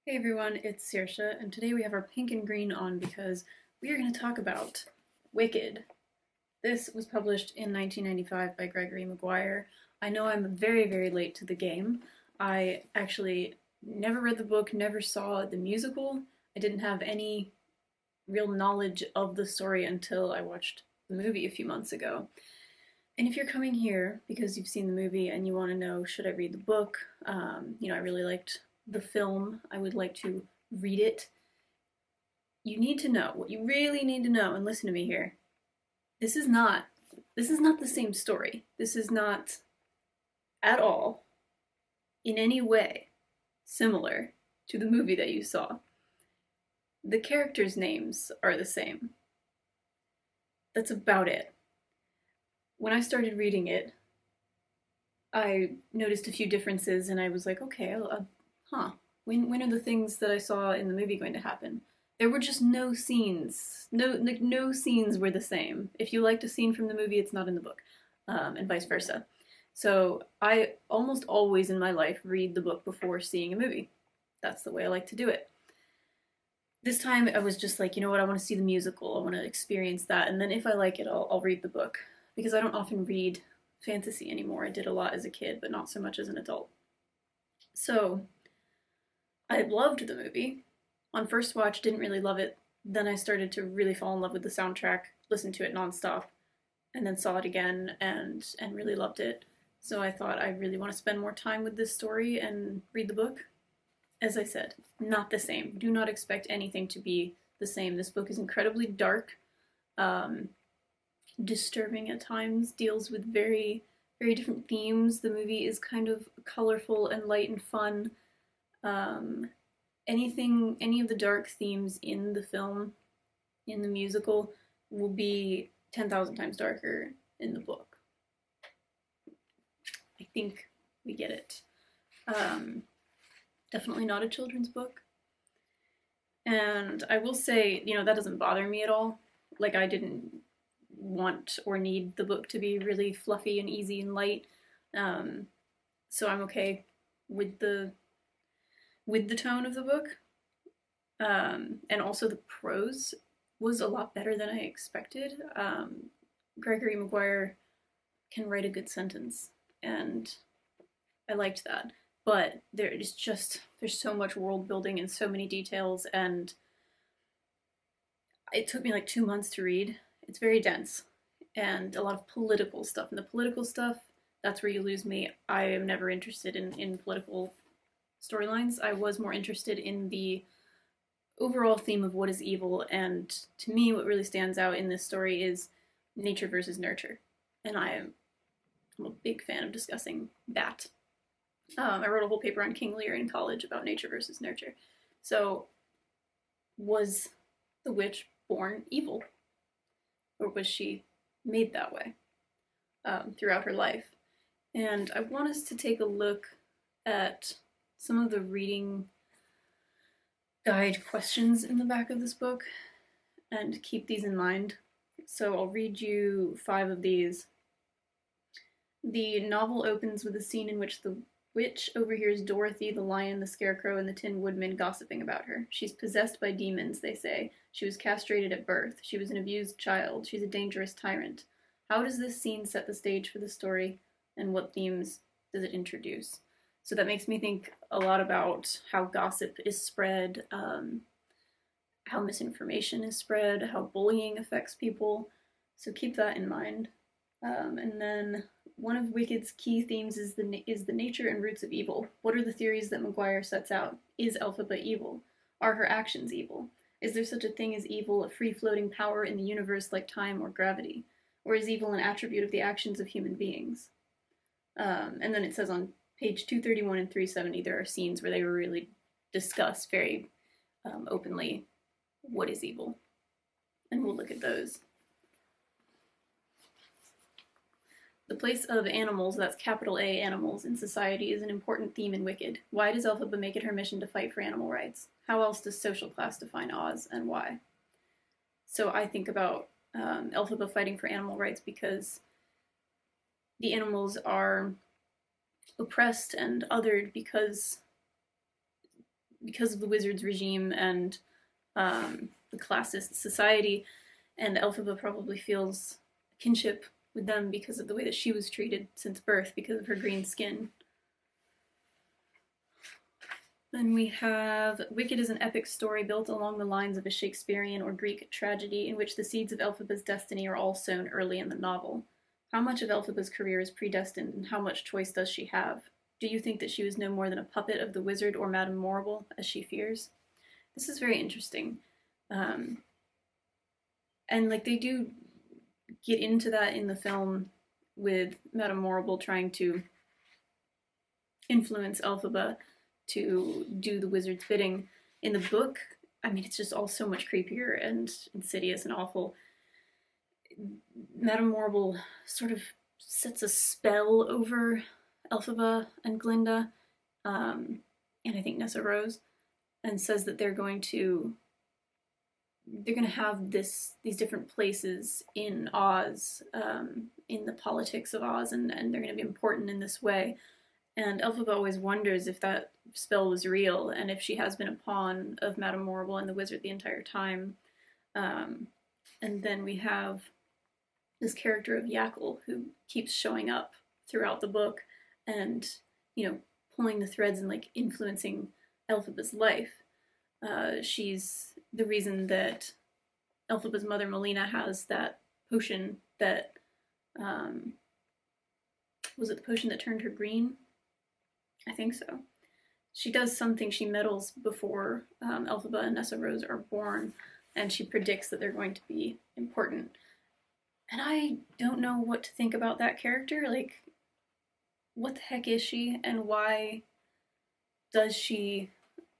Hey everyone, it's Saoirse, and today we have our pink and green on because we are going to talk about Wicked. This was published in 1995 by Gregory Maguire. I know I'm very, very late to the game. I actually never read the book, never saw the musical. I didn't have any real knowledge of the story until I watched the movie a few months ago. And if you're coming here because you've seen the movie and you want to know, should I read the book? I really liked the film. I would like to read it. You need to know what you really need to know, and listen to me here. This is not the same story. This is not at all in any way similar to the movie that you saw. The characters' names are the same. That's about it. When I started reading it, I noticed a few differences and I was like, okay, when are the things that I saw in the movie going to happen? There were just no scenes. No scenes were the same. If you liked a scene from the movie, it's not in the book, and vice versa. So I almost always in my life read the book before seeing a movie. That's the way I like to do it. This time I was just like, you know what, I want to see the musical. I want to experience that, and then if I like it, I'll read the book because I don't often read fantasy anymore. I did a lot as a kid, but not so much as an adult. So I loved the movie. On first watch, didn't really love it. Then I started to really fall in love with the soundtrack, listened to it nonstop, and then saw it again and really loved it. So I thought I really want to spend more time with this story and read the book. As I said, not the same. Do not expect anything to be the same. This book is incredibly dark, um, disturbing at times, deals with very, very different themes. The movie is kind of colorful and light and fun. Um, any of the dark themes in the film, in the musical, will be 10,000 times darker in the book. I think we get it. Um, Definitely not a children's book. And I will say, that doesn't bother me at all. Like, I didn't want or need the book to be really fluffy and easy and light. Um, so I'm okay with the tone of the book. And also the prose was a lot better than I expected. Gregory Maguire can write a good sentence, and I liked that. But there's so much world building and so many details, and it took me like 2 months to read. It's very dense, and a lot of political stuff. And the political stuff, that's where you lose me. I am never interested in political storylines. I was more interested in the overall theme of what is evil, and to me, what really stands out in this story is nature versus nurture. And I'm a big fan of discussing that. I wrote a whole paper on King Lear in college about nature versus nurture. So, was the witch born evil? Or was she made that way throughout her life? And I want us to take a look at some of the reading guide questions in the back of this book and keep these in mind. So I'll read you 5 of these. The novel opens with a scene in which the witch overhears Dorothy, the lion, the scarecrow, and the Tin Woodman gossiping about her. She's possessed by demons, they say. She was castrated at birth. She was an abused child. She's a dangerous tyrant. How does this scene set the stage for the story, and what themes does it introduce? So that makes me think a lot about how gossip is spread, how misinformation is spread, how bullying affects people. So keep that in mind. And then one of Wicked's key themes is the nature and roots of evil. What are the theories that Maguire sets out? Is Elphaba evil? Are her actions evil? Is there such a thing as evil, a free-floating power in the universe like time or gravity? Or is evil an attribute of the actions of human beings? And then it says on page 231 and 370, there are scenes where they really discuss very openly what is evil. And we'll look at those. The place of animals, that's capital A animals, in society is an important theme in Wicked. Why does Elphaba make it her mission to fight for animal rights? How else does social class define Oz, and why? So I think about Elphaba fighting for animal rights because the animals are oppressed and othered because because of the wizard's regime and the classist society, and Elphaba probably feels kinship with them because of the way that she was treated since birth because of her green skin. Then we have Wicked is an epic story built along the lines of a Shakespearean or Greek tragedy in which the seeds of Elphaba's destiny are all sown early in the novel. How much of Elphaba's career is predestined, and how much choice does she have? Do you think that she was no more than a puppet of the wizard or Madame Morrible, as she fears? This is very interesting. And like they do get into that in the film with Madame Morrible trying to influence Elphaba to do the wizard's bidding. In the book, I mean, it's just all so much creepier and insidious and awful. Madame Morrible sort of sets a spell over Elphaba and Glinda, and I think Nessa Rose, and says that they're going to have these different places in Oz, in the politics of Oz, and they're going to be important in this way. And Elphaba always wonders if that spell was real, and if she has been a pawn of Madame Morrible and the wizard the entire time. And then we have this character of Yackle who keeps showing up throughout the book and, you know, pulling the threads and like influencing Elphaba's life. She's the reason that Elphaba's mother Melina has that potion that was it the potion that turned her green? I think so. She does something, she meddles before Elphaba and Nessa Rose are born, and she predicts that they're going to be important. And I don't know what to think about that character. Like, what the heck is she, and why does she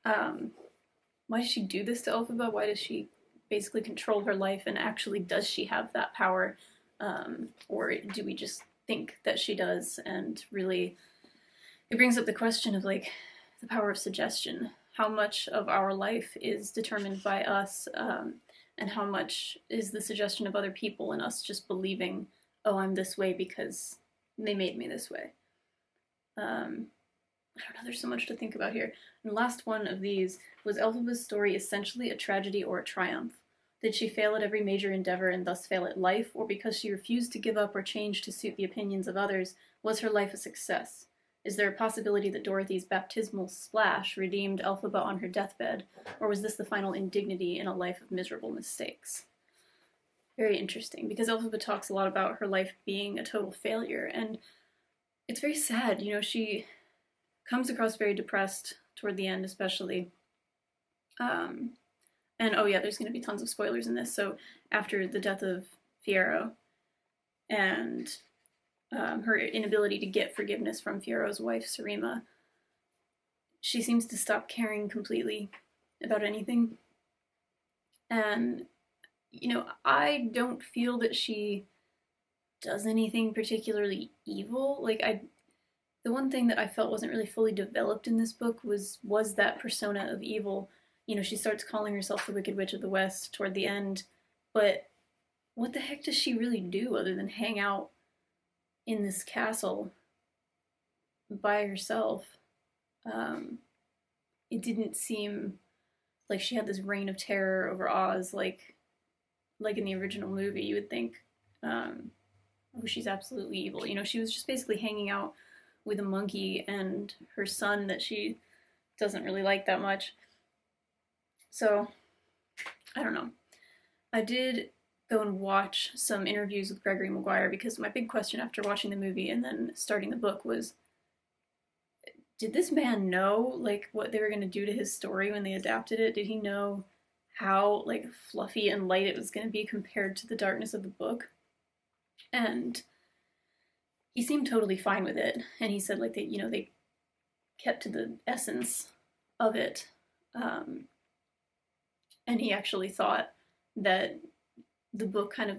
do this to Elphaba? Why does she basically control her life, and actually does she have that power? Or do we just think that she does? And really, it brings up the question of like the power of suggestion. How much of our life is determined by us, and how much is the suggestion of other people and us just believing, oh, I'm this way because they made me this way. I don't know, there's so much to think about here. And the last one of these was Elphaba's story essentially a tragedy or a triumph? Did she fail at every major endeavor and thus fail at life, or because she refused to give up or change to suit the opinions of others, was her life a success? Is there a possibility that Dorothy's baptismal splash redeemed Elphaba on her deathbed, or was this the final indignity in a life of miserable mistakes? Very interesting, because Elphaba talks a lot about her life being a total failure, and it's very sad. You know, she comes across very depressed toward the end, especially. And oh yeah, there's going to be tons of spoilers in this. So after the death of Fiyero and her inability to get forgiveness from Fiero's wife, Sarima, she seems to stop caring completely about anything. And, you know, I don't feel that she does anything particularly evil. Like, the one thing that I felt wasn't really fully developed in this book was that persona of evil. You know, she starts calling herself the Wicked Witch of the West toward the end, but what the heck does she really do other than hang out in this castle by herself? It didn't seem like she had this reign of terror over Oz like in the original movie. You would think, oh, she's absolutely evil. You know, she was just basically hanging out with a monkey and her son that she doesn't really like that much. So, I don't know. I did go and watch some interviews with Gregory Maguire because my big question after watching the movie and then starting the book was, did this man know like what they were going to do to his story when they adapted it? Did he know how like fluffy and light it was going to be compared to the darkness of the book? And he seemed totally fine with it, and he said like they kept to the essence of it, and he actually thought that the book kind of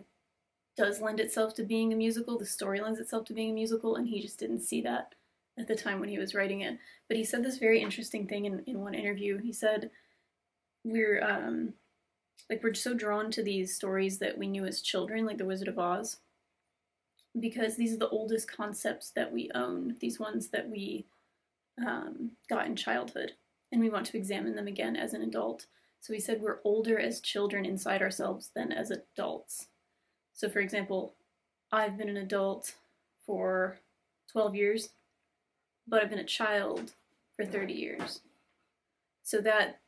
does lend itself to being a musical. The story lends itself to being a musical, and he just didn't see that at the time when he was writing it. But he said this very interesting thing in one interview. He said, we're so drawn to these stories that we knew as children, like The Wizard of Oz, because these are the oldest concepts that we own, these ones that we got in childhood. and we want to examine them again as an adult. So we said we're older as children inside ourselves than as adults. So for example, I've been an adult for 12 years, but I've been a child for 30 years. So that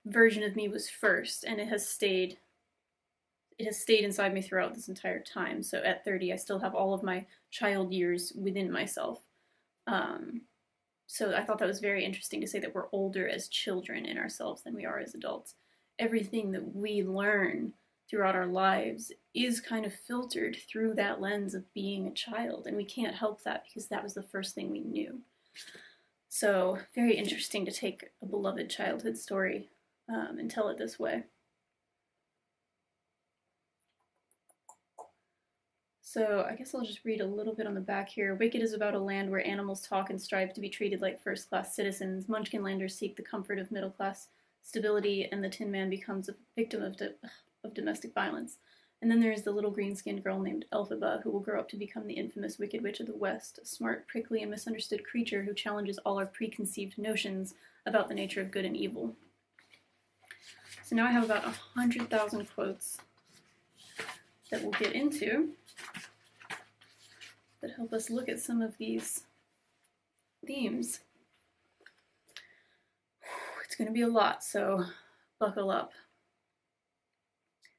version of me was first, and it has stayed inside me throughout this entire time. So at 30, I still have all of my child years within myself. So I thought that was very interesting to say that we're older as children in ourselves than we are as adults. Everything that we learn throughout our lives is kind of filtered through that lens of being a child, and we can't help that because that was the first thing we knew. So very interesting to take a beloved childhood story and tell it this way. So I guess I'll just read a little bit on the back here. Wicked is about a land where animals talk and strive to be treated like first-class citizens. Munchkinlanders seek the comfort of middle-class stability, and the Tin Man becomes a victim of domestic violence. And then there's the little green-skinned girl named Elphaba, who will grow up to become the infamous Wicked Witch of the West, a smart, prickly, and misunderstood creature who challenges all our preconceived notions about the nature of good and evil. So now I have about 100,000 quotes that we'll get into that help us look at some of these themes. It's going to be a lot, so buckle up.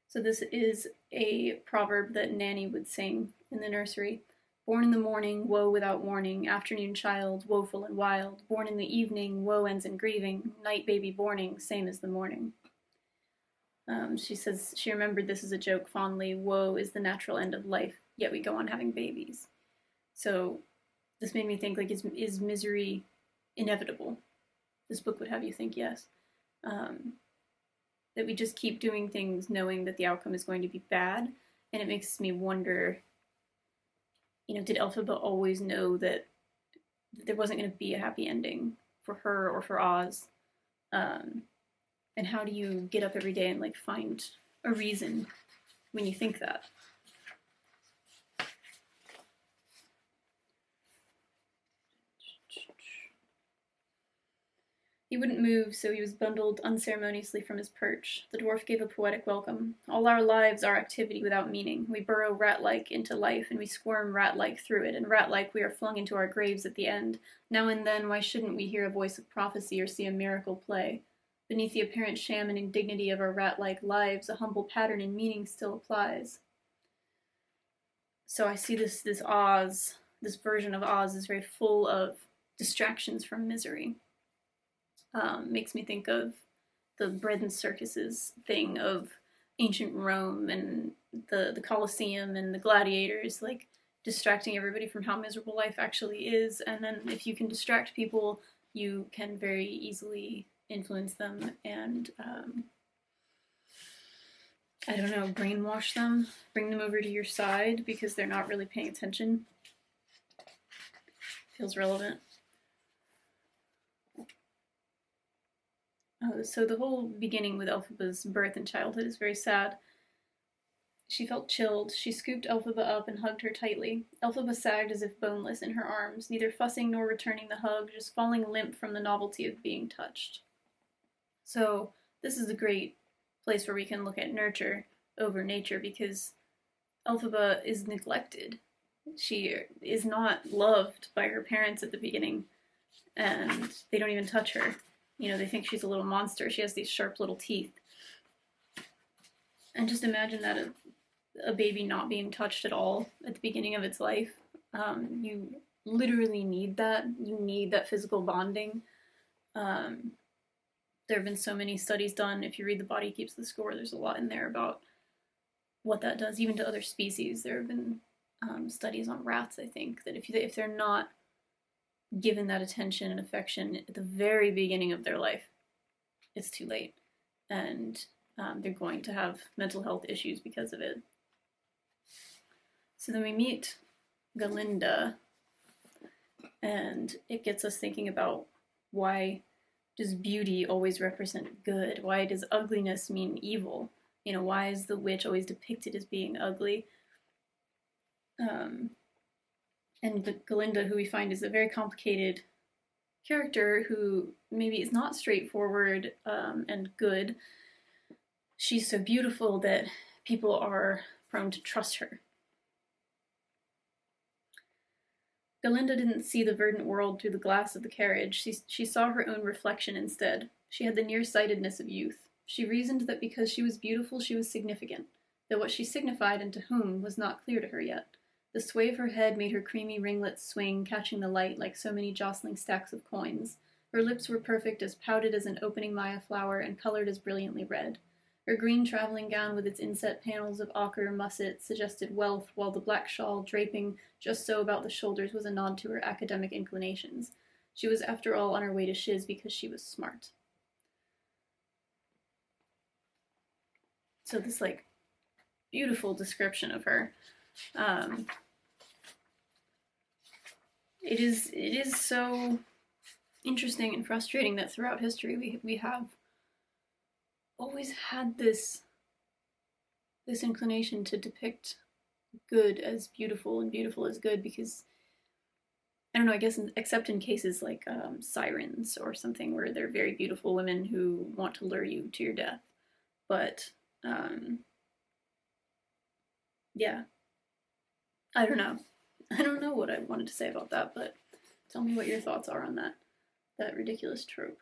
So this is a proverb that Nanny would sing in the nursery. Born in the morning, woe without warning. Afternoon child, woeful and wild. Born in the evening, woe ends in grieving. Night baby borning, same as the morning. She says she remembered this as a joke fondly. Woe is the natural end of life, yet we go on having babies. So this made me think, like, is misery inevitable? This book would have you think yes. That we just keep doing things knowing that the outcome is going to be bad. And it makes me wonder, did Elphaba always know that there wasn't going to be a happy ending for her or for Oz? And how do you get up every day and, like, find a reason when you think that? He wouldn't move, so he was bundled unceremoniously from his perch. The dwarf gave a poetic welcome. All our lives are activity without meaning. We burrow rat-like into life, and we squirm rat-like through it, and rat-like we are flung into our graves at the end. Now and then, why shouldn't we hear a voice of prophecy or see a miracle play? Beneath the apparent sham and indignity of our rat-like lives, a humble pattern and meaning still applies. So I see this Oz, this version of Oz is very full of distractions from misery. Makes me think of the bread and circuses thing of ancient Rome and the Colosseum and the gladiators, like distracting everybody from how miserable life actually is. And then if you can distract people, you can very easily influence them and, brainwash them, bring them over to your side because they're not really paying attention. Feels relevant. So the whole beginning with Elphaba's birth and childhood is very sad. She felt chilled. She scooped Elphaba up and hugged her tightly. Elphaba sagged as if boneless in her arms, neither fussing nor returning the hug, just falling limp from the novelty of being touched. So this is a great place where we can look at nurture over nature because Elphaba is neglected. She is not loved by her parents at the beginning, and they don't even touch her. They think she's a little monster. She has these sharp little teeth. And just imagine that a baby not being touched at all at the beginning of its life. You literally need that. You need that physical bonding. There have been so many studies done. If you read The Body Keeps the Score, there's a lot in there about what that does, even to other species. There have been studies on rats, I think, that if they're not given that attention and affection at the very beginning of their life, it's too late. And they're going to have mental health issues because of it. So then we meet Glinda, and it gets us thinking about why does beauty always represent good? Why does ugliness mean evil? Why is the witch always depicted as being ugly? And Glinda, who we find is a very complicated character who maybe is not straightforward and good. She's so beautiful that people are prone to trust her. Glinda didn't see the verdant world through the glass of the carriage. She saw her own reflection instead. She had the nearsightedness of youth. She reasoned that because she was beautiful, she was significant, though what she signified and to whom was not clear to her yet. The sway of her head made her creamy ringlets swing, catching the light like so many jostling stacks of coins. Her lips were perfect, as pouted as an opening Maya flower and colored as brilliantly red. Her green traveling gown with its inset panels of ochre musset suggested wealth, while the black shawl draping just so about the shoulders was a nod to her academic inclinations. She was after all on her way to shiz because she was smart. So this like beautiful description of her. It is so interesting and frustrating that throughout history we have always had this inclination to depict good as beautiful and beautiful as good, because I don't know, I guess except in cases like sirens or something where they're very beautiful women who want to lure you to your death. But yeah, I don't know. I don't know what I wanted to say about that, but tell me what your thoughts are on that ridiculous trope.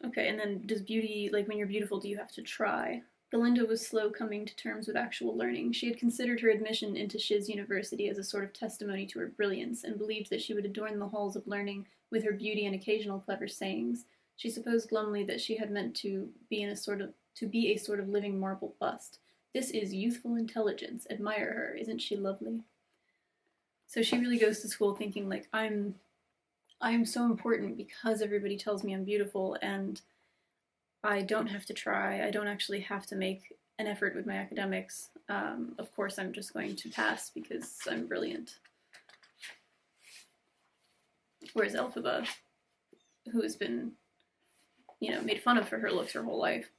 Okay, and then does beauty, like when you're beautiful, do you have to try? Glinda was slow coming to terms with actual learning. She had considered her admission into Shiz University as a sort of testimony to her brilliance, and believed that she would adorn the halls of learning with her beauty and occasional clever sayings. She supposed glumly that she had meant to be a sort of living marble bust. This is youthful intelligence. Admire her. Isn't she lovely? So she really goes to school thinking like I'm so important because everybody tells me I'm beautiful, and I don't have to try. I don't actually have to make an effort with my academics. Of course, I'm just going to pass because I'm brilliant. Whereas Elphaba, who has been, made fun of for her looks her whole life,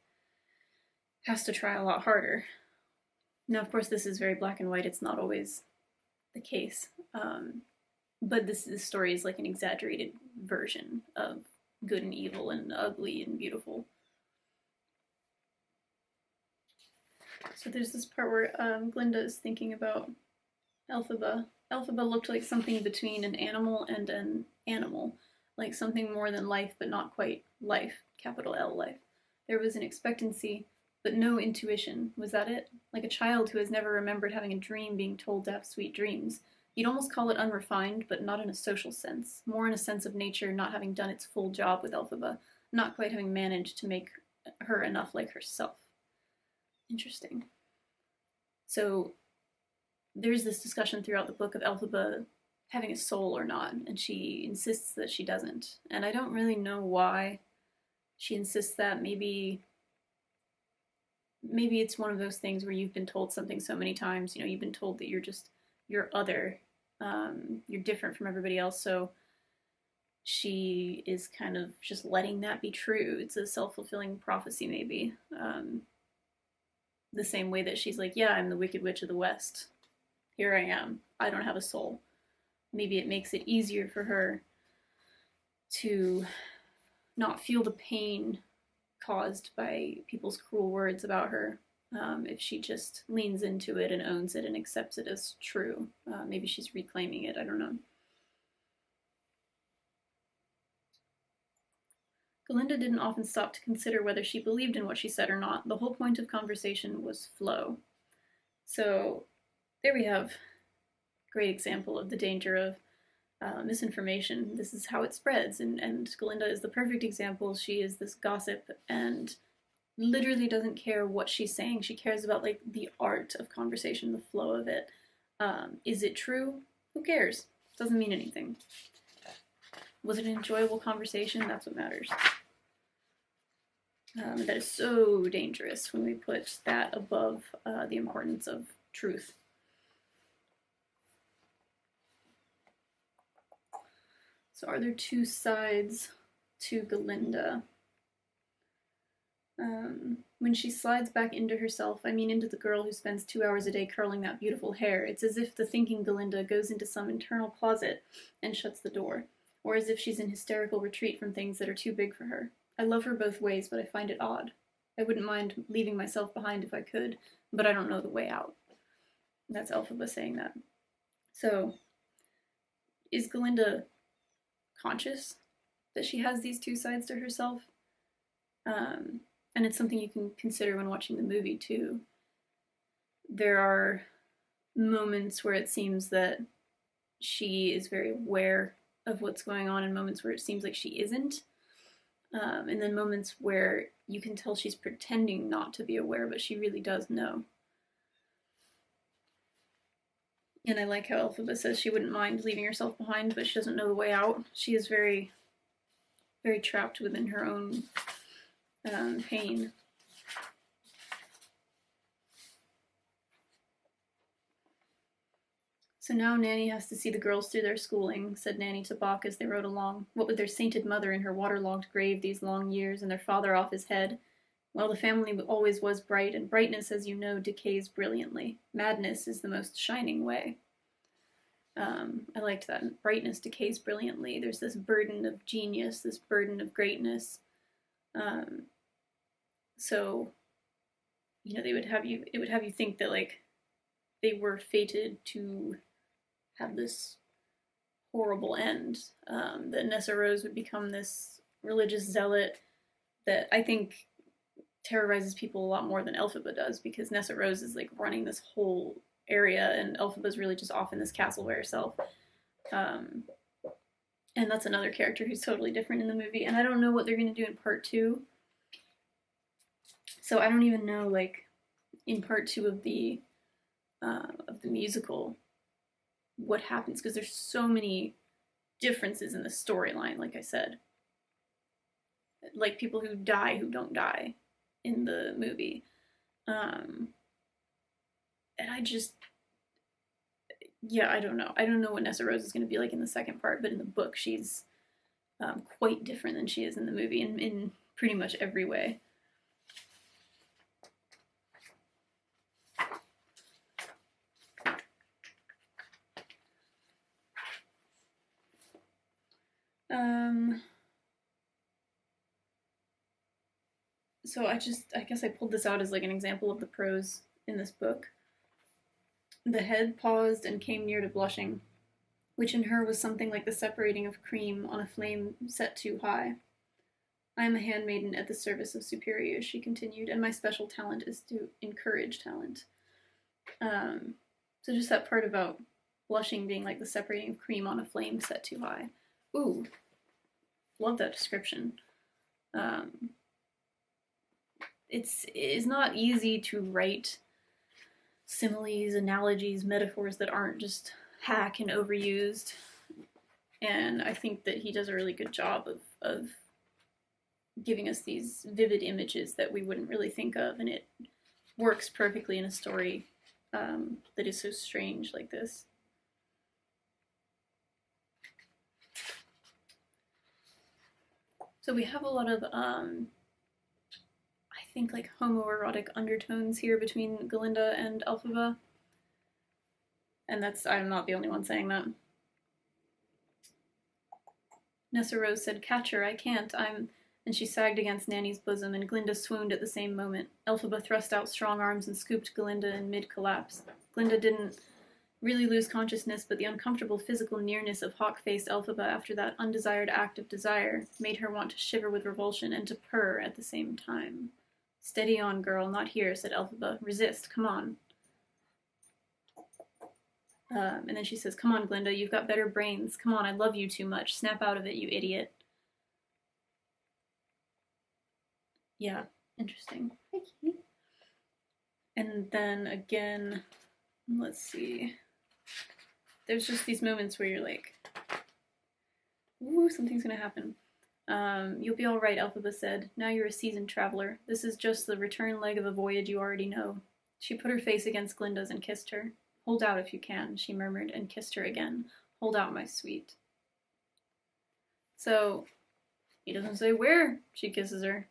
has to try a lot harder. Now, of course, this is very black and white. It's not always the case. But this story is like an exaggerated version of good and evil and ugly and beautiful. So there's this part where Glinda is thinking about Elphaba. Elphaba looked like something between an animal and an animal, like something more than life but not quite life, capital L life. There was an expectancy, but no intuition. Was that it? Like a child who has never remembered having a dream being told to have sweet dreams. You'd almost call it unrefined, but not in a social sense. More in a sense of nature not having done its full job with Elphaba, not quite having managed to make her enough like herself. Interesting. So there's this discussion throughout the book of Elphaba having a soul or not, and she insists that she doesn't. And I don't really know why she insists that. Maybe it's one of those things where you've been told something so many times, you've been told that you're other, you're different from everybody else, so she is kind of just letting that be true. It's a self-fulfilling prophecy, maybe. The same way that she's like, yeah, I'm the Wicked Witch of the West. Here I am. I don't have a soul. Maybe it makes it easier for her to not feel the pain caused by people's cruel words about her, if she just leans into it and owns it and accepts it as true. Maybe she's reclaiming it. I don't know. Glinda didn't often stop to consider whether she believed in what she said or not. The whole point of conversation was flow. So there we have a great example of the danger of misinformation. This is how it spreads, and Glinda is the perfect example. She is this gossip and literally doesn't care what she's saying. She cares about like the art of conversation, the flow of it. Is it true? Who cares? Doesn't mean anything. Was it an enjoyable conversation? That's what matters. That is so dangerous when we put that above the importance of truth. So are there two sides to Glinda? When she slides back into herself, I mean into the girl who spends 2 hours a day curling that beautiful hair, it's as if the thinking Glinda goes into some internal closet and shuts the door, or as if she's in hysterical retreat from things that are too big for her. I love her both ways, but I find it odd. I wouldn't mind leaving myself behind if I could, but I don't know the way out. That's Elphaba saying that. So, is Glinda conscious that she has these two sides to herself? And it's something you can consider when watching the movie too. There are moments where it seems that she is very aware of what's going on, and moments where it seems like she isn't. And then moments where you can tell she's pretending not to be aware, but she really does know. And I like how Elphaba says she wouldn't mind leaving herself behind, but she doesn't know the way out. She is very, very trapped within her own pain. So now Nanny has to see the girls through their schooling, said Nanny to Bach as they rode along. What with their sainted mother in her waterlogged grave these long years, and their father off his head? Well, the family always was bright, and brightness, as you know, decays brilliantly. Madness is the most shining way. I liked that. Brightness decays brilliantly. There's this burden of genius, this burden of greatness. So, you know, it would have you think that, like, they were fated to have this horrible end. That Nessa Rose would become this religious zealot that I think terrorizes people a lot more than Elphaba does, because Nessa Rose is like running this whole area, and Elphaba's really just off in this castle by herself. And that's another character who's totally different in the movie, and I don't know what they're going to do in part 2. So I don't even know, like, in part 2 of the musical, what happens, because there's so many differences in the storyline, like I said. Like, people who die who don't die in the movie. And I just, yeah, I don't know. I don't know what Nessa Rose is going to be like in the second part, but in the book, she's quite different than she is in the movie in pretty much every way. So I guess I pulled this out as like an example of the prose in this book. The head paused and came near to blushing, which in her was something like the separating of cream on a flame set too high. I am a handmaiden at the service of superiors, she continued, and my special talent is to encourage talent. So just that part about blushing being like the separating of cream on a flame set too high. Ooh, love that description. It's not easy to write similes, analogies, metaphors that aren't just hack and overused. And I think that he does a really good job of giving us these vivid images that we wouldn't really think of, and it works perfectly in a story that is so strange like this. So we have a lot of I think like homoerotic undertones here between Glinda and Elphaba. And I'm not the only one saying that. Nessa Rose said, "Catch her, I can't, and she sagged against Nanny's bosom, and Glinda swooned at the same moment. Elphaba thrust out strong arms and scooped Glinda in mid-collapse. Glinda didn't really lose consciousness, but the uncomfortable physical nearness of hawk-faced Elphaba after that undesired act of desire made her want to shiver with revulsion and to purr at the same time. Steady on, girl, not here, said Elphaba. Resist, come on. And then she says, come on, Glinda, you've got better brains. Come on, I love you too much. Snap out of it, you idiot. Yeah, interesting. Okay. And then again, let's see. There's just these moments where you're like, ooh, something's gonna happen. You'll be all right, Elphaba said. Now you're a seasoned traveler. This is just the return leg of a voyage you already know. She put her face against Glinda's and kissed her. Hold out if you can, she murmured, and kissed her again. Hold out, my sweet. So, he doesn't say where she kisses her.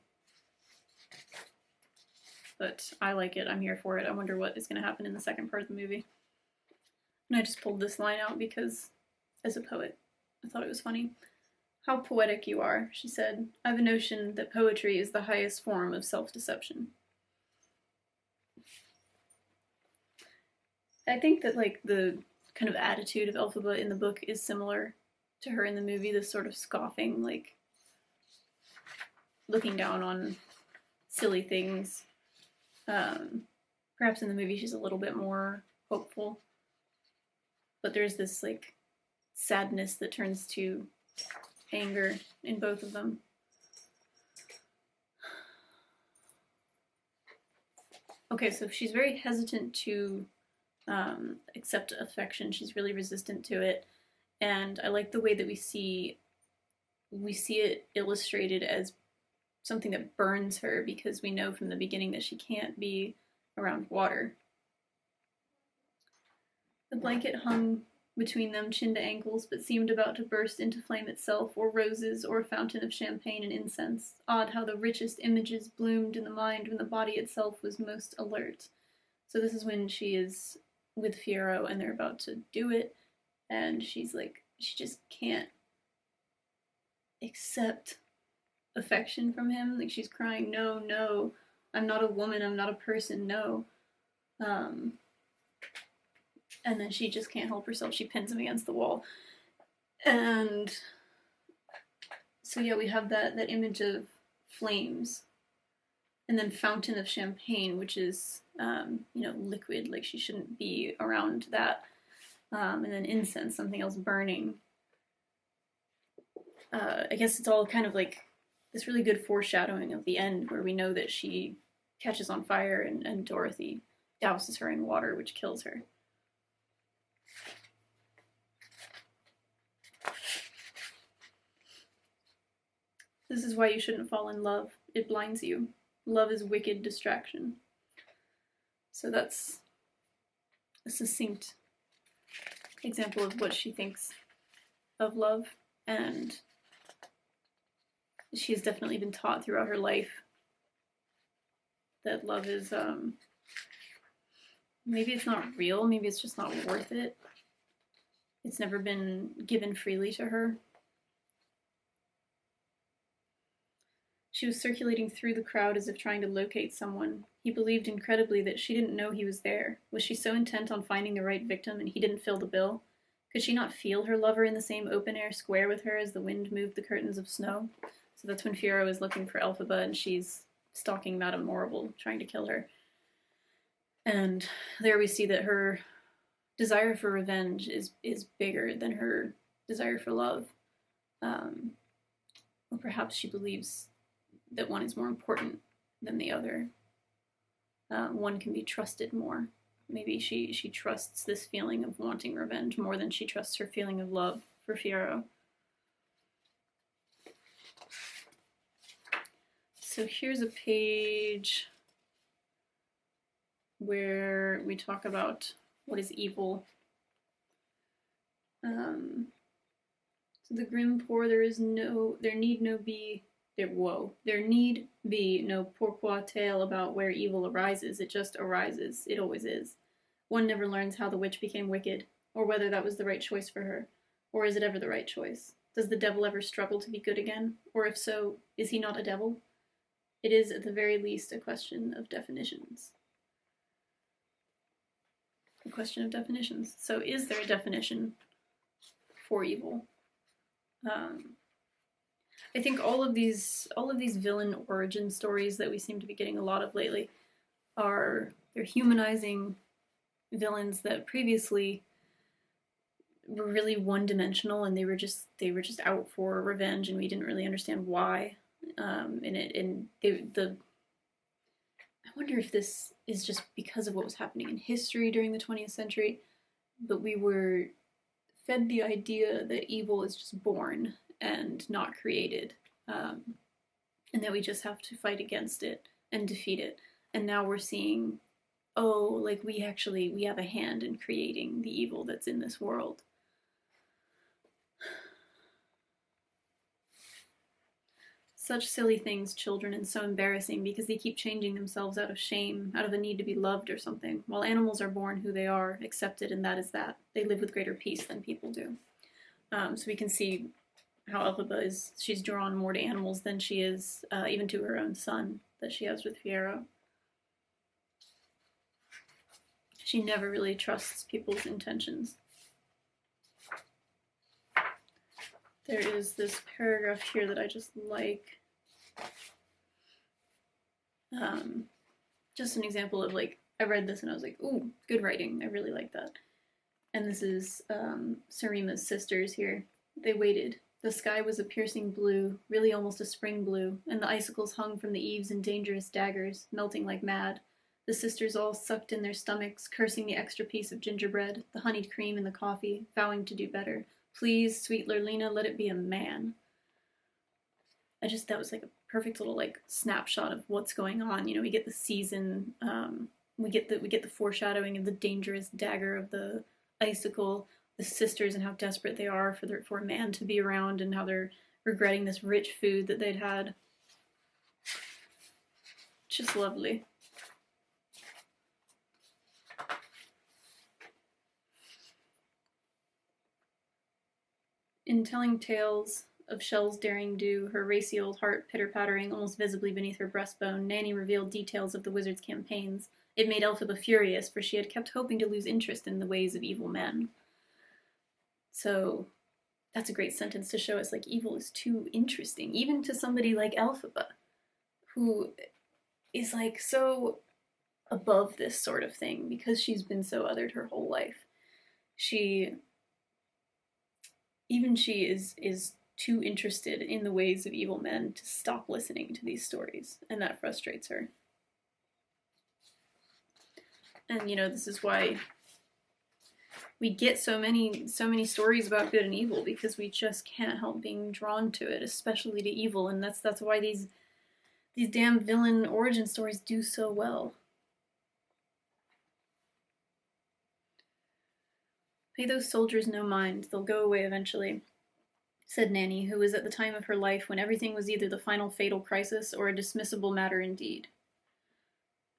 but I like it. I'm here for it. I wonder what is going to happen in the second part of the movie. And I just pulled this line out because, as a poet, I thought it was funny. "How poetic you are," she said. "I have a notion that poetry is the highest form of self-deception." I think that, like, the kind of attitude of Elphaba in the book is similar to her in the movie, this sort of scoffing, like, looking down on silly things. Perhaps in the movie she's a little bit more hopeful, but there's this, like, sadness that turns to anger in both of them. Okay, so she's very hesitant to accept affection. She's really resistant to it, and I like the way that we see it illustrated as something that burns her, because we know from the beginning that she can't be around water. The blanket hung between them, chin to ankles, but seemed about to burst into flame itself, or roses, or a fountain of champagne and incense. Odd how the richest images bloomed in the mind when the body itself was most alert. So this is when she is with Fiyero and they're about to do it, and she's like, she just can't accept affection from him. Like, she's crying, "No, no, I'm not a woman, I'm not a person, no." And then she just can't help herself. She pins him against the wall. And so yeah, we have that image of flames, and then fountain of champagne, which is liquid, like she shouldn't be around that. And then incense, something else burning. I guess it's all kind of like this really good foreshadowing of the end, where we know that she catches on fire and Dorothy douses her in water, which kills her. "This is why you shouldn't fall in love. It blinds you. Love is wicked distraction." So that's a succinct example of what she thinks of love, and she has definitely been taught throughout her life that love is, maybe it's not real, maybe it's just not worth it. It's never been given freely to her. She was circulating through the crowd as if trying to locate someone. He believed incredibly that she didn't know he was there. Was she so intent on finding the right victim and he didn't fill the bill? Could she not feel her lover in the same open-air square with her as the wind moved the curtains of snow? So that's when Fiyero is looking for Elphaba, and she's stalking Madame Morrible, trying to kill her. And there we see that her desire for revenge is bigger than her desire for love. Or perhaps she believes that one is more important than the other. One can be trusted more. Maybe she trusts this feeling of wanting revenge more than she trusts her feeling of love for Fiyero. So here's a page where we talk about what is evil. So the grim poor, there need be no pourquoi tale about where evil arises. It just arises. It always is. One never learns how the witch became wicked, or whether that was the right choice for her. Or is it ever the right choice? Does the devil ever struggle to be good again? Or if so, is he not a devil? It is at the very least a question of definitions. A question of definitions. So is there a definition for evil? I think all of these villain origin stories that we seem to be getting a lot of lately they're humanizing villains that previously were really one-dimensional, and they were just out for revenge, and we didn't really understand why. I wonder if this is just because of what was happening in history during the 20th century, but we were fed the idea that evil is just born and not created, and that we just have to fight against it and defeat it. And now we're seeing, like we have a hand in creating the evil that's in this world. Such silly things, children, and so embarrassing because they keep changing themselves out of shame, out of a need to be loved or something, while animals are born who they are, accepted, and that is that. They live with greater peace than people do. So we can see how Elphaba is, she's drawn more to animals than she is even to her own son that she has with Fiyero. She never really trusts people's intentions. There is this paragraph here that I just like. Just an example of, like, I read this and I was like, ooh, good writing. I really like that. And this is Sarima's sisters here. They waited. The sky was a piercing blue, really almost a spring blue, and the icicles hung from the eaves in dangerous daggers, melting like mad. The sisters all sucked in their stomachs, cursing the extra piece of gingerbread, the honeyed cream in the coffee, vowing to do better. Please, sweet Lurlina, let it be a man. That was like a perfect little like snapshot of what's going on. You know, we get the season, we get the foreshadowing of the dangerous dagger of the icicle, the sisters and how desperate they are for a man to be around, and how they're regretting this rich food that they'd had. Just lovely. In telling tales of Shell's daring do, her racy old heart pitter-pattering almost visibly beneath her breastbone, Nanny revealed details of the wizard's campaigns. It made Elphaba furious, for she had kept hoping to lose interest in the ways of evil men. So that's a great sentence to show us, like, evil is too interesting, even to somebody like Elphaba, who is, like, so above this sort of thing because she's been so othered her whole life. She is too interested in the ways of evil men to stop listening to these stories, and that frustrates her. And, you know, this is why we get so many stories about good and evil, because we just can't help being drawn to it, especially to evil, and that's why these damn villain origin stories do so well. Pay those soldiers no mind, they'll go away eventually, said Nanny, who was at the time of her life when everything was either the final fatal crisis or a dismissible matter indeed.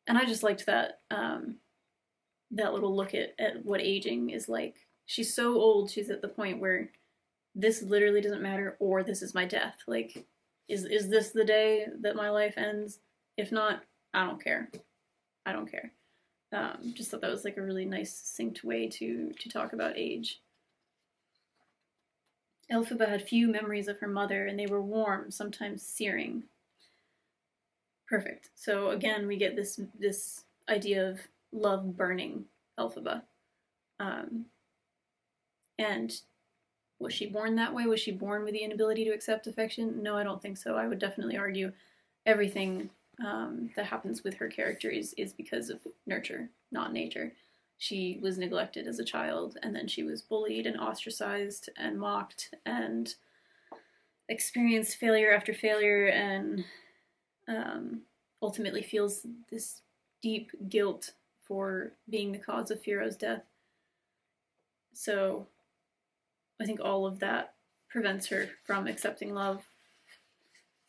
And I just liked that that little look at what aging is like. She's so old, she's at the point where this literally doesn't matter, or this is my death. Like, is this the day that my life ends? If not, I don't care. I don't care. Just thought that was like a really nice, succinct way to talk about age. Elphaba had few memories of her mother, and they were warm, sometimes searing. Perfect. So again, we get this idea of love burning Elphaba. And was she born that way? Was she born with the inability to accept affection? No, I don't think so. I would definitely argue everything that happens with her character is because of nurture, not nature. She was neglected as a child, and then she was bullied and ostracized and mocked and experienced failure after failure, and ultimately feels this deep guilt for being the cause of Fiyero's death. So I think all of that prevents her from accepting love.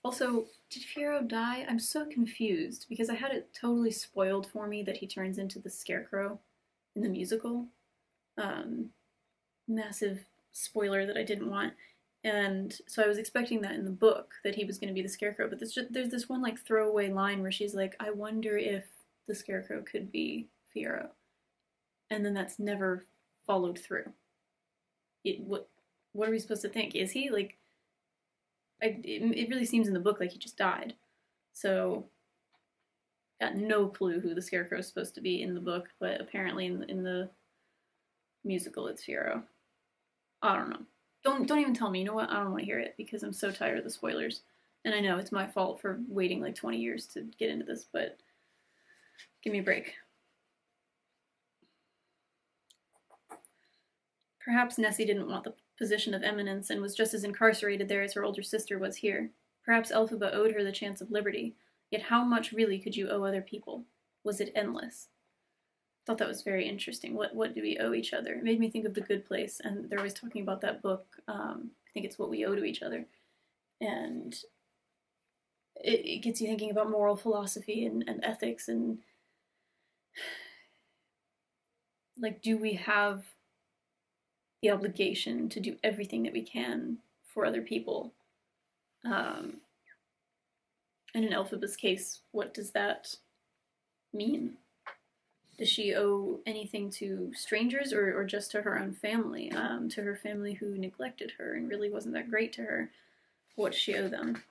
Also, did Fiyero die? I'm so confused, because I had it totally spoiled for me that he turns into the Scarecrow in the musical. Massive spoiler that I didn't want. And so I was expecting that in the book, that he was going to be the Scarecrow, but there's this one like throwaway line where she's like, I wonder if the Scarecrow could be Fiyero. And then that's never followed through. What are we supposed to think? Is he, like, it really seems in the book like he just died. So, got no clue who the Scarecrow is supposed to be in the book, but apparently in the musical it's Fiyero. I don't know. Don't even tell me. You know what? I don't want to hear it, because I'm so tired of the spoilers. And I know it's my fault for waiting like 20 years to get into this, but give me a break. Perhaps Nessie didn't want the position of eminence and was just as incarcerated there as her older sister was here. Perhaps Elphaba owed her the chance of liberty. Yet how much really could you owe other people? Was it endless? I thought that was very interesting. What do we owe each other? It made me think of The Good Place, and they're always talking about that book. I think it's What We Owe to Each Other. And it gets you thinking about moral philosophy and ethics, and like, do we have the obligation to do everything that we can for other people? And in Elphaba's case, what does that mean? Does she owe anything to strangers, or just to her own family? To her family who neglected her and really wasn't that great to her? What does she owe them?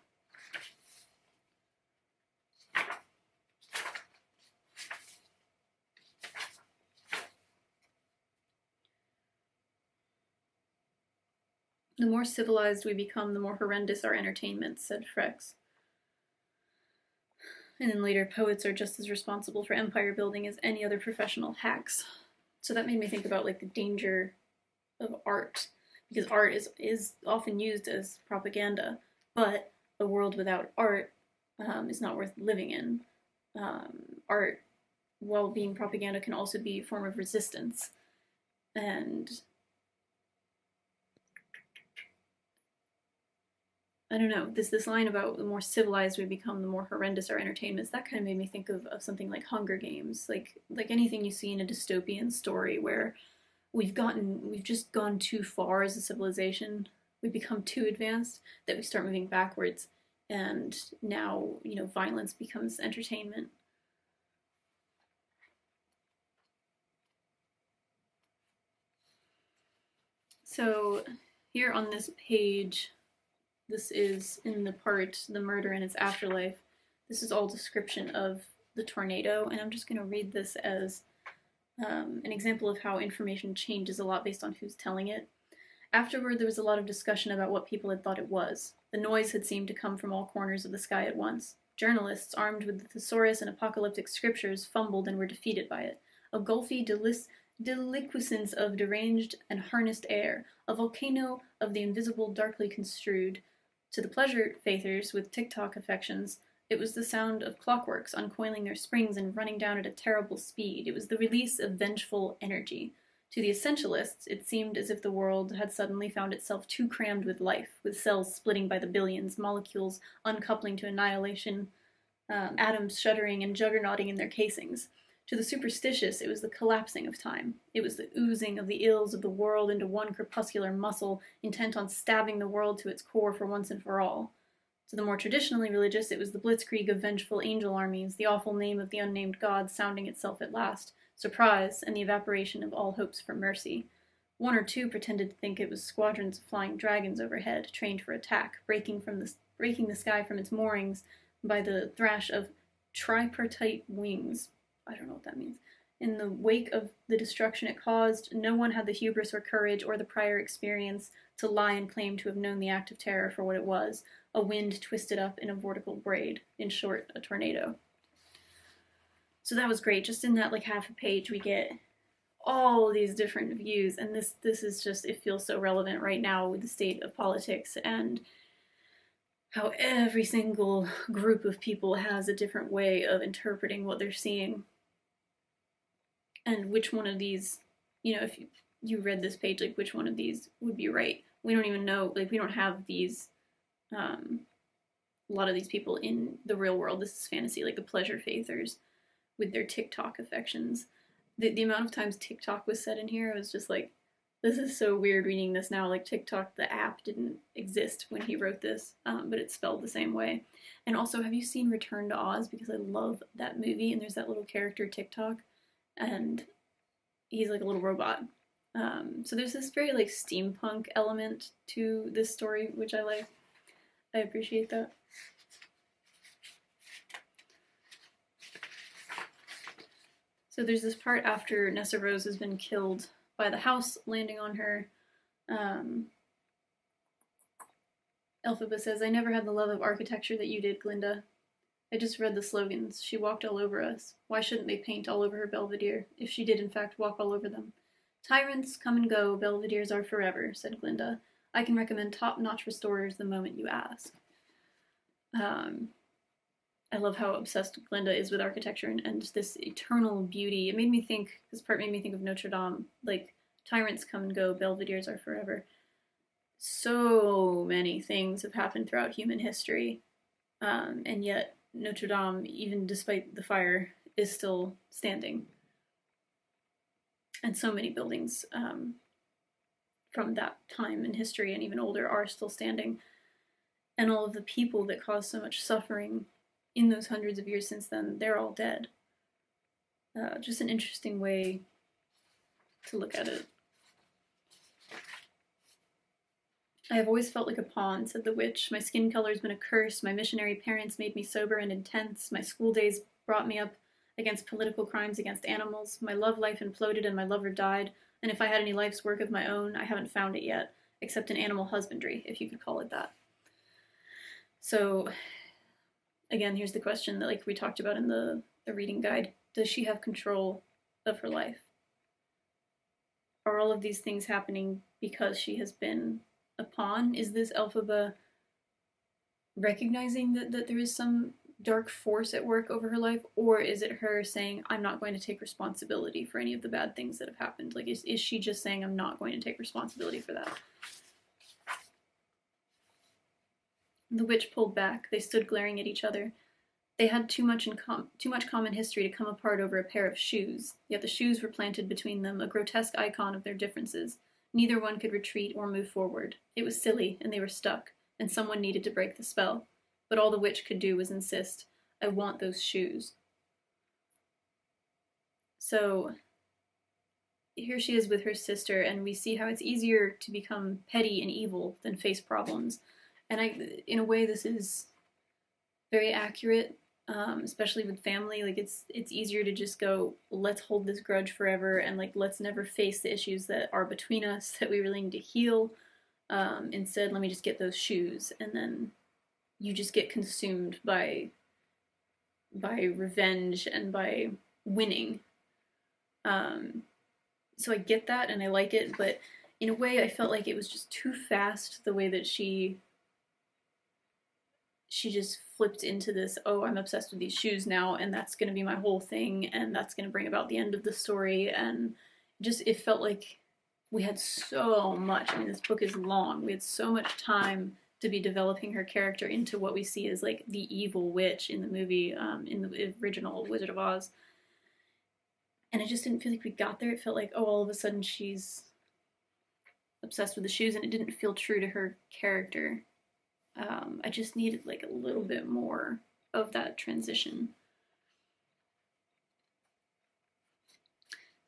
The more civilized we become, the more horrendous our entertainments, said Frex. And then later, poets are just as responsible for empire building as any other professional hacks. So that made me think about like the danger of art, because art is often used as propaganda, but a world without art is not worth living in. Art, while being propaganda, can also be a form of resistance. And I don't know, this line about the more civilized we become, the more horrendous our entertainments, that kind of made me think of something like Hunger Games, like anything you see in a dystopian story where we've just gone too far as a civilization. We've become too advanced that we start moving backwards, and now, violence becomes entertainment. So here on this page, this is in the part, the murder and its afterlife. This is all description of the tornado, and I'm just going to read this as an example of how information changes a lot based on who's telling it. Afterward, there was a lot of discussion about what people had thought it was. The noise had seemed to come from all corners of the sky at once. Journalists, armed with the thesaurus and apocalyptic scriptures, fumbled and were defeated by it. A gulfy deliquescence of deranged and harnessed air, a volcano of the invisible darkly construed. To the pleasure faithers with TikTok affections, it was the sound of clockworks uncoiling their springs and running down at a terrible speed. It was the release of vengeful energy. To the essentialists, it seemed as if the world had suddenly found itself too crammed with life, with cells splitting by the billions, molecules uncoupling to annihilation, atoms shuddering and juggernauting in their casings. To the superstitious, it was the collapsing of time. It was the oozing of the ills of the world into one crepuscular muscle, intent on stabbing the world to its core for once and for all. To the more traditionally religious, it was the blitzkrieg of vengeful angel armies, the awful name of the unnamed god sounding itself at last, surprise, and the evaporation of all hopes for mercy. One or two pretended to think it was squadrons of flying dragons overhead, trained for attack, breaking the sky from its moorings by the thrash of tripartite wings. I don't know what that means. In the wake of the destruction it caused, no one had the hubris or courage or the prior experience to lie and claim to have known the act of terror for what it was, a wind twisted up in a vortical braid, in short, a tornado. So that was great. Just in that half a page, we get all these different views, and this is just, it feels so relevant right now with the state of politics and how every single group of people has a different way of interpreting what they're seeing. And which one of these, if you read this page, which one of these would be right? We don't even know, we don't have these, a lot of these people in the real world. This is fantasy, the pleasure faithers with their TikTok affections. The amount of times TikTok was said in here, I was just this is so weird reading this now. TikTok, the app, didn't exist when he wrote this, but it's spelled the same way. And also, have you seen Return to Oz? Because I love that movie, and there's that little character, TikTok, and he's a little robot. So there's this very steampunk element to this story, which I like. I appreciate that. So there's this part after Nessa Rose has been killed by the house landing on her. Elphaba says, "I never had the love of architecture that you did, Glinda. I just read the slogans. She walked all over us. Why shouldn't they paint all over her Belvedere, if she did in fact walk all over them? Tyrants come and go, Belvederes are forever," said Glinda. "I can recommend top-notch restorers the moment you ask." I love how obsessed Glinda is with architecture and this eternal beauty. This part made me think of Notre Dame. Tyrants come and go, Belvederes are forever. So many things have happened throughout human history. and yet Notre Dame, even despite the fire, is still standing. And so many buildings from that time in history and even older are still standing. And all of the people that caused so much suffering in those hundreds of years since then, they're all dead. Just an interesting way to look at it. I have always felt like a pawn, said the witch. My skin color's been a curse. My missionary parents made me sober and intense. My school days brought me up against political crimes against animals. My love life imploded and my lover died. And if I had any life's work of my own, I haven't found it yet, except in animal husbandry, if you could call it that. So, again, here's the question that, like we talked about in the reading guide. Does she have control of her life? Are all of these things happening because she has been a pawn? Is this Elphaba recognizing that there is some dark force at work over her life? Or is it her saying, I'm not going to take responsibility for any of the bad things that have happened? Like, is she just saying, I'm not going to take responsibility for that? The witch pulled back. They stood glaring at each other. They had too much common history to come apart over a pair of shoes, yet the shoes were planted between them, a grotesque icon of their differences. Neither one could retreat or move forward. It was silly, and they were stuck, and someone needed to break the spell. But all the witch could do was insist, I want those shoes. So here she is with her sister, and we see how it's easier to become petty and evil than face problems. And in a way, this is very accurate, especially with family. Like, it's easier to just go, let's hold this grudge forever, and like, let's never face the issues that are between us that we really need to heal. Instead, let me just get those shoes, and then you just get consumed by revenge and by winning. So I get that, and I like it, but in a way, I felt like it was just too fast, the way that she just flipped into this, oh, I'm obsessed with these shoes now, and that's going to be my whole thing, and that's going to bring about the end of the story. And just, it felt like we had so much. I mean, this book is long. We had so much time to be developing her character into what we see as like the evil witch in the movie, in the original Wizard of Oz. And I just didn't feel like we got there. It felt like, oh, all of a sudden she's obsessed with the shoes, and it didn't feel true to her character. I just needed like a little bit more of that transition.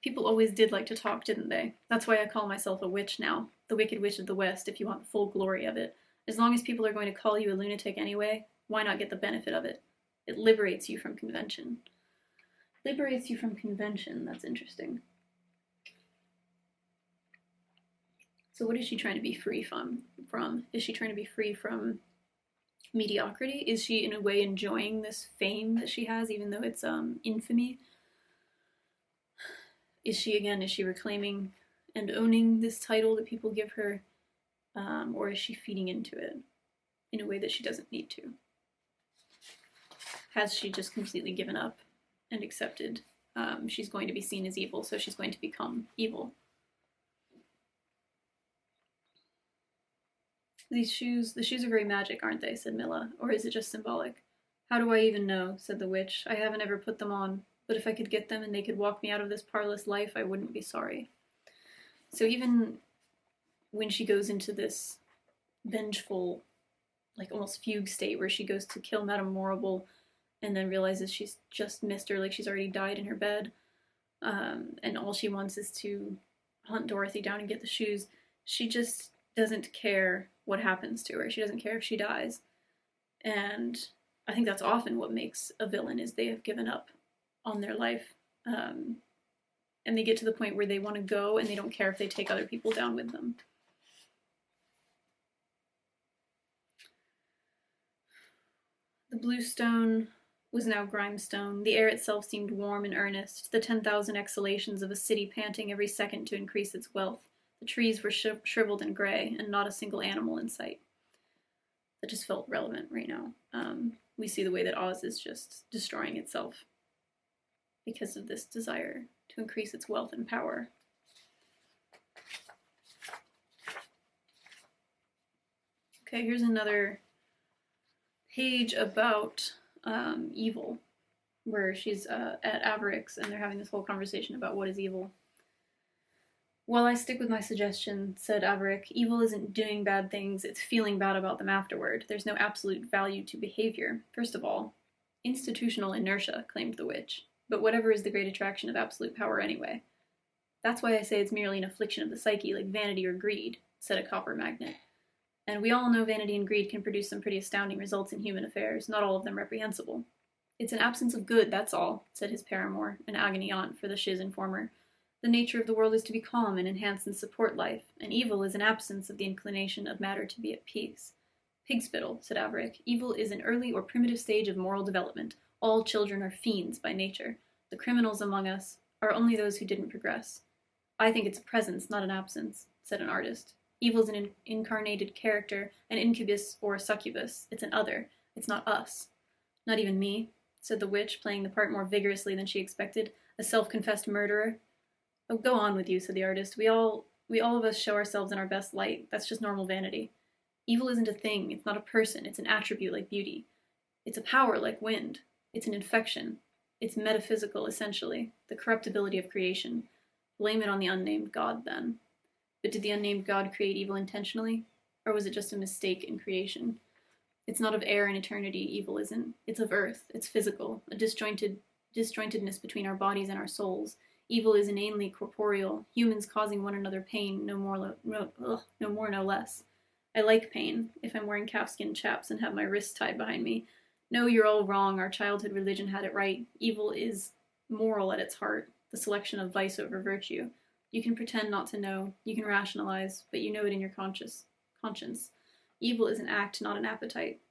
People always did like to talk, didn't they? That's why I call myself a witch now. The Wicked Witch of the West, if you want the full glory of it. As long as people are going to call you a lunatic anyway, why not get the benefit of it? It liberates you from convention. Liberates you from convention, that's interesting. So what is she trying to be free from? Is she trying to be free from mediocrity? Is she in a way enjoying this fame that she has, even though it's infamy? Is she reclaiming and owning this title that people give her? Or is she feeding into it in a way that she doesn't need to? Has she just completely given up and accepted she's going to be seen as evil, so she's going to become evil? The shoes are very magic, aren't they? Said Milla. Or is it just symbolic? How do I even know? Said the witch. I haven't ever put them on, but if I could get them and they could walk me out of this parlous life, I wouldn't be sorry. So even when she goes into this vengeful, like almost fugue state where she goes to kill Madame Morrible and then realizes she's just missed her, like she's already died in her bed, and all she wants is to hunt Dorothy down and get the shoes, she just doesn't care what happens to her. She doesn't care if she dies. And I think that's often what makes a villain, is they have given up on their life. And they get to the point where they want to go and they don't care if they take other people down with them. The blue stone was now grindstone. The air itself seemed warm and earnest, the 10,000 exhalations of a city panting every second to increase its wealth. The trees were shriveled and gray, and not a single animal in sight. That just felt relevant right now. We see the way that Oz is just destroying itself because of this desire to increase its wealth and power. Okay, here's another page about evil, where she's at Avaric's and they're having this whole conversation about what is evil. "Well, I stick with my suggestion," said Avaric. "Evil isn't doing bad things, it's feeling bad about them afterward. There's no absolute value to behavior. First of all, institutional inertia," claimed the witch. "But whatever is the great attraction of absolute power anyway?" "That's why I say it's merely an affliction of the psyche, like vanity or greed," said a copper magnate. "And we all know vanity and greed can produce some pretty astounding results in human affairs, not all of them reprehensible." "It's an absence of good, that's all," said his paramour, an agony aunt for the shiz informer. "The nature of the world is to be calm and enhance and support life, and evil is an absence of the inclination of matter to be at peace." "Pig-spittle," said Avaric. "Evil is an early or primitive stage of moral development. All children are fiends by nature. The criminals among us are only those who didn't progress." "I think it's a presence, not an absence," said an artist. "Evil is an incarnated character, an incubus or a succubus. It's an other. It's not us." "Not even me," said the witch, playing the part more vigorously than she expected. "A self-confessed murderer." "Oh, go on with you," said the artist. We all of us show ourselves in our best light. That's just normal vanity. Evil isn't a thing. It's not a person. It's an attribute like beauty. It's a power like wind. It's an infection. It's metaphysical, essentially. The corruptibility of creation. Blame it on the unnamed God, then." "But did the unnamed God create evil intentionally? Or was it just a mistake in creation?" "It's not of air and eternity, evil isn't. It's of earth. It's physical. A disjointedness between our bodies and our souls. Evil is inanely corporeal, humans causing one another pain, no more, no less. I like pain, if I'm wearing calfskin chaps and have my wrists tied behind me. No, you're all wrong, our childhood religion had it right. Evil is moral at its heart, the selection of vice over virtue. You can pretend not to know, you can rationalize, but you know it in your conscience. Evil is an act, not an appetite.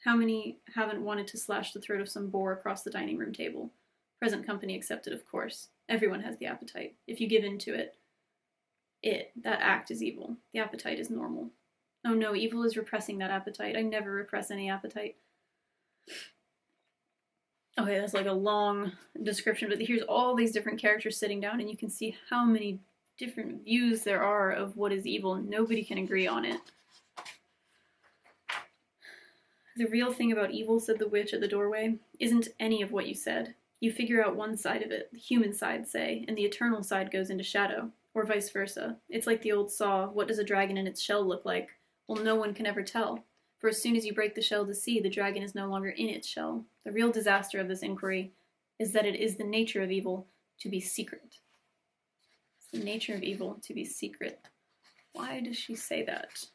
How many haven't wanted to slash the throat of some boar across the dining room table? Present company accepted, of course. Everyone has the appetite. If you give in to it, that act is evil. The appetite is normal. Oh no, evil is repressing that appetite. I never repress any appetite." Okay, that's like a long description, but here's all these different characters sitting down, and you can see how many different views there are of what is evil. Nobody can agree on it. "The real thing about evil," said the witch at the doorway, "isn't any of what you said. You figure out one side of it, the human side, say, and the eternal side goes into shadow, or vice versa. It's like the old saw, what does a dragon in its shell look like? Well, no one can ever tell, for as soon as you break the shell to see, the dragon is no longer in its shell. The real disaster of this inquiry is that it is the nature of evil to be secret." It's the nature of evil to be secret. Why does she say that?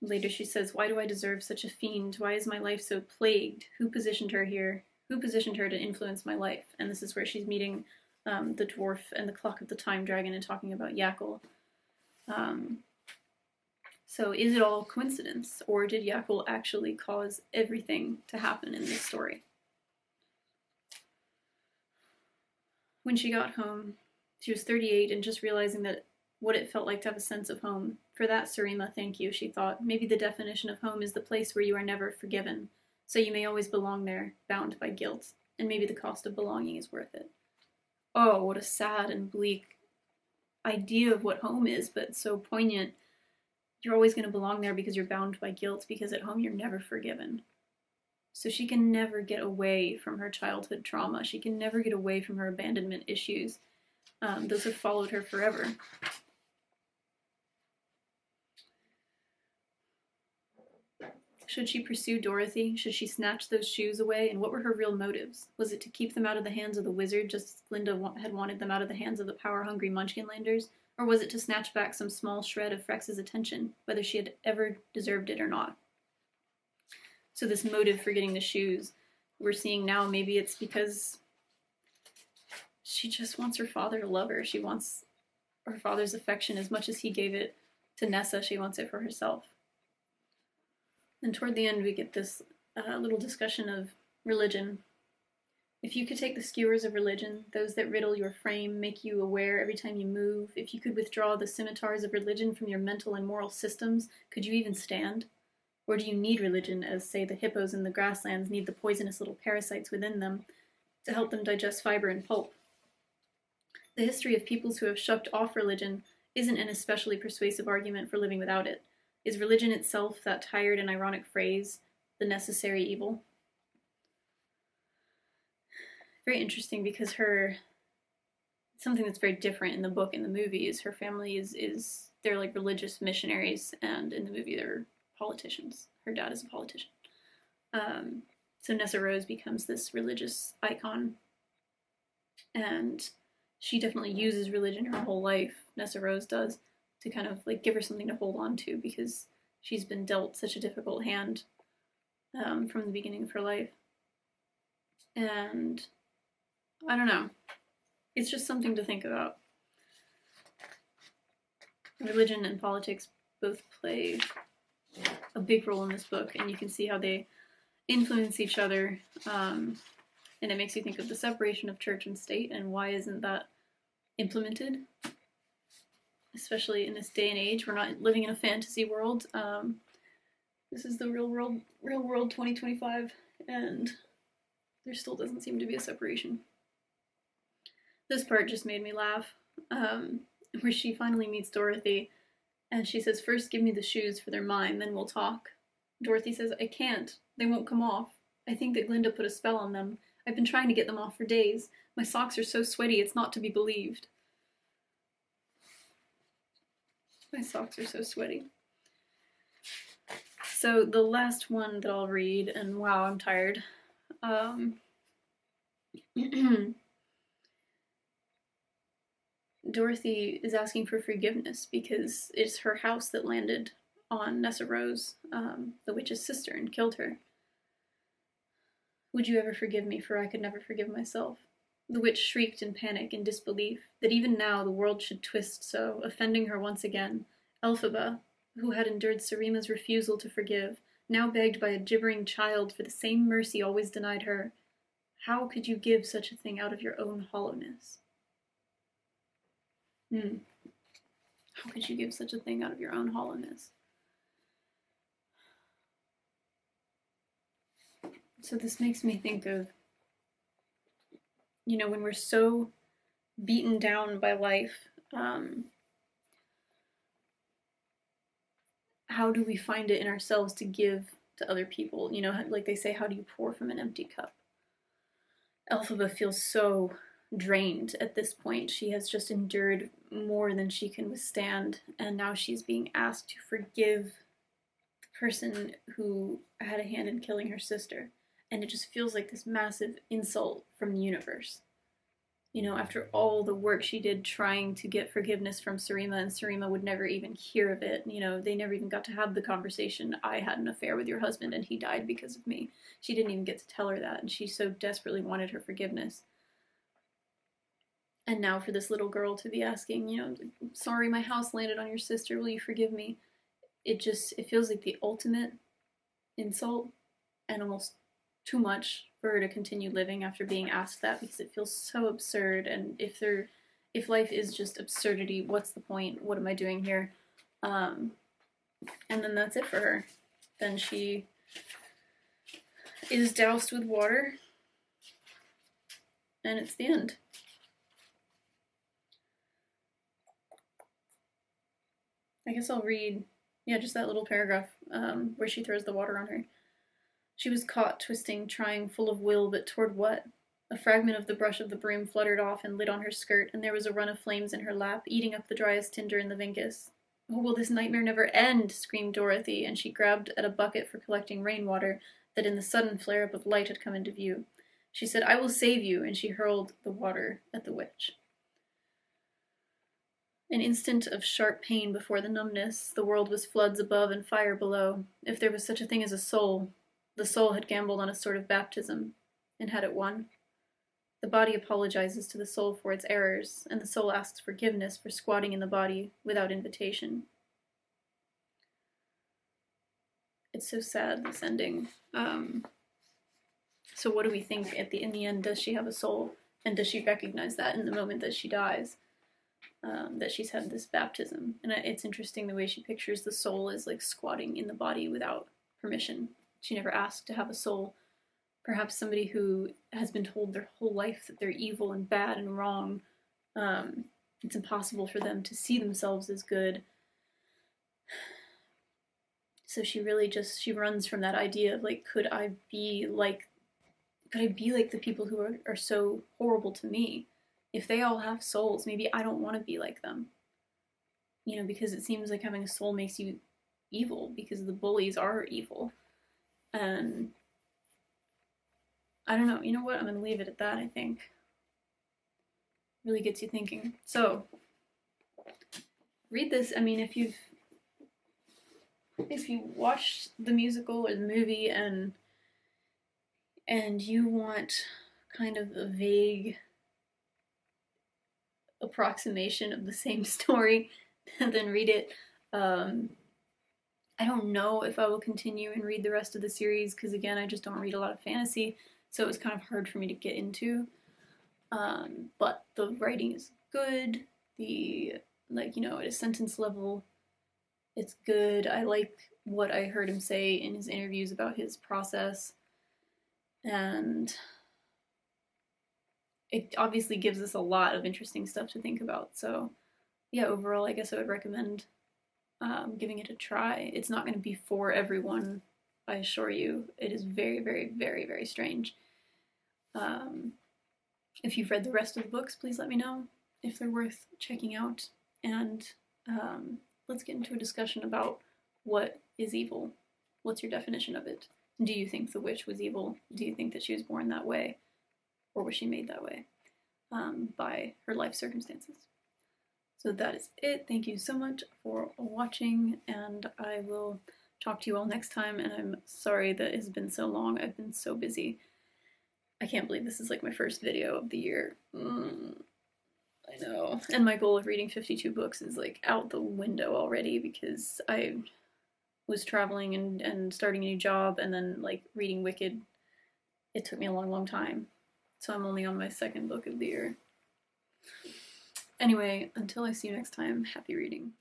Later she says, "Why do I deserve such a fiend? Why is my life so plagued? Who positioned her here? Who positioned her to influence my life?" And this is where she's meeting the dwarf and the clock of the time dragon and talking about Yakel. So is it all coincidence, or did Yakel actually cause everything to happen in this story? When she got home, she was 38 and just realizing that what it felt like to have a sense of home. For that, Sarima, thank you, she thought. Maybe the definition of home is the place where you are never forgiven, so you may always belong there, bound by guilt, and maybe the cost of belonging is worth it. Oh, what a sad and bleak idea of what home is, but so poignant. You're always going to belong there because you're bound by guilt, because at home you're never forgiven. So she can never get away from her childhood trauma. She can never get away from her abandonment issues. Those have followed her forever. Should she pursue Dorothy? Should she snatch those shoes away? And what were her real motives? Was it to keep them out of the hands of the wizard, just as Glinda had wanted them out of the hands of the power-hungry Munchkinlanders? Or was it to snatch back some small shred of Frex's attention, whether she had ever deserved it or not? So this motive for getting the shoes, we're seeing now, maybe it's because she just wants her father to love her. She wants her father's affection as much as he gave it to Nessa. She wants it for herself. And toward the end, we get this little discussion of religion. If you could take the skewers of religion, those that riddle your frame, make you aware every time you move, if you could withdraw the scimitars of religion from your mental and moral systems, could you even stand? Or do you need religion, as, say, the hippos in the grasslands need the poisonous little parasites within them to help them digest fiber and pulp? The history of peoples who have shucked off religion isn't an especially persuasive argument for living without it. Is religion itself that tired and ironic phrase, the necessary evil? Very interesting, because something that's very different in the book and the movie is her family is they're like religious missionaries, and in the movie they're politicians. Her dad is a politician. So Nessa Rose becomes this religious icon, and she definitely uses religion her whole life. Nessa Rose does, to kind of like give her something to hold on to, because she's been dealt such a difficult hand from the beginning of her life. And I don't know. It's just something to think about. Religion and politics both play a big role in this book, and you can see how they influence each other. And it makes you think of the separation of church and state, and why isn't that implemented? Especially in this day and age, we're not living in a fantasy world. This is the real world 2025, and there still doesn't seem to be a separation. This part just made me laugh, where she finally meets Dorothy, and she says, "First give me the shoes, for they're mine, then we'll talk." Dorothy says, "I can't. They won't come off. I think that Glinda put a spell on them. I've been trying to get them off for days. My socks are so sweaty, it's not to be believed." My socks are so sweaty. So the last one that I'll read, and wow, I'm tired. Dorothy is asking for forgiveness because it's her house that landed on Nessa Rose, the witch's sister, and killed her. "Would you ever forgive me, for I could never forgive myself?" The witch shrieked in panic and disbelief that even now the world should twist so, offending her once again. Elphaba, who had endured Serima's refusal to forgive, now begged by a gibbering child for the same mercy always denied her. How could you give such a thing out of your own hollowness? How could you give such a thing out of your own hollowness? So this makes me think of, when we're so beaten down by life, how do we find it in ourselves to give to other people? Like they say, how do you pour from an empty cup? Elphaba feels so drained at this point. She has just endured more than she can withstand, and now she's being asked to forgive the person who had a hand in killing her sister. And it just feels like this massive insult from the universe. After all the work she did trying to get forgiveness from Serima, and Serima would never even hear of it. They never even got to have the conversation, "I had an affair with your husband and he died because of me." She didn't even get to tell her that, and she so desperately wanted her forgiveness. And now for this little girl to be asking, "Sorry, my house landed on your sister, will you forgive me?" It feels like the ultimate insult, and almost too much for her to continue living after being asked that, because it feels so absurd. And if life is just absurdity, what's the point? What am I doing here? And then that's it for her. Then she is doused with water, and it's the end. I guess I'll read, just that little paragraph where she throws the water on her. "She was caught, twisting, trying, full of will, but toward what? A fragment of the brush of the broom fluttered off and lit on her skirt, and there was a run of flames in her lap, eating up the driest tinder in the Vincus. Oh, will this nightmare never end?" screamed Dorothy, and she grabbed at a bucket for collecting rainwater that in the sudden flare-up of light had come into view. She said, "I will save you," and she hurled the water at the witch. An instant of sharp pain before the numbness. The world was floods above and fire below. If there was such a thing as a soul, the soul had gambled on a sort of baptism, and had it won? The body apologizes to the soul for its errors, and the soul asks forgiveness for squatting in the body without invitation. It's so sad, this ending. So what do we think in the end? Does she have a soul? And does she recognize that in the moment that she dies? That she's had this baptism. And it's interesting the way she pictures the soul as like squatting in the body without permission. She never asked to have a soul. Perhaps somebody who has been told their whole life that they're evil and bad and wrong. It's impossible for them to see themselves as good. So she really just, she runs from that idea of like, could I be like the people who are so horrible to me? If they all have souls, maybe I don't want to be like them. You know, because it seems like having a soul makes you evil, because the bullies are evil. And I don't know, you know what? I'm gonna leave it at that, I think. Really gets you thinking. So read this. I mean, if you watch the musical or the movie and you want kind of a vague approximation of the same story, then read it. I don't know if I will continue and read the rest of the series because, again, I just don't read a lot of fantasy, so it was kind of hard for me to get into. But the writing is good. The, like, you know, at a sentence level, it's good. I like what I heard him say in his interviews about his process. And it obviously gives us a lot of interesting stuff to think about. So, yeah, overall, I guess I would recommend giving it a try. It's not going to be for everyone, I assure you. It is very, very, very, very strange. If you've read the rest of the books, please let me know if they're worth checking out. And let's get into a discussion about what is evil. What's your definition of it? Do you think the witch was evil? Do you think that she was born that way? Or was she made that way by her life circumstances? So that is it. Thank you so much for watching, and I will talk to you all next time. And I'm sorry that it's been so long. I've been so busy. I can't believe this is like my first video of the year. I know. And my goal of reading 52 books is like out the window already because I was traveling and starting a new job, and then like reading Wicked. It took me a long, long time. So I'm only on my second book of the year. Anyway, until I see you next time, happy reading.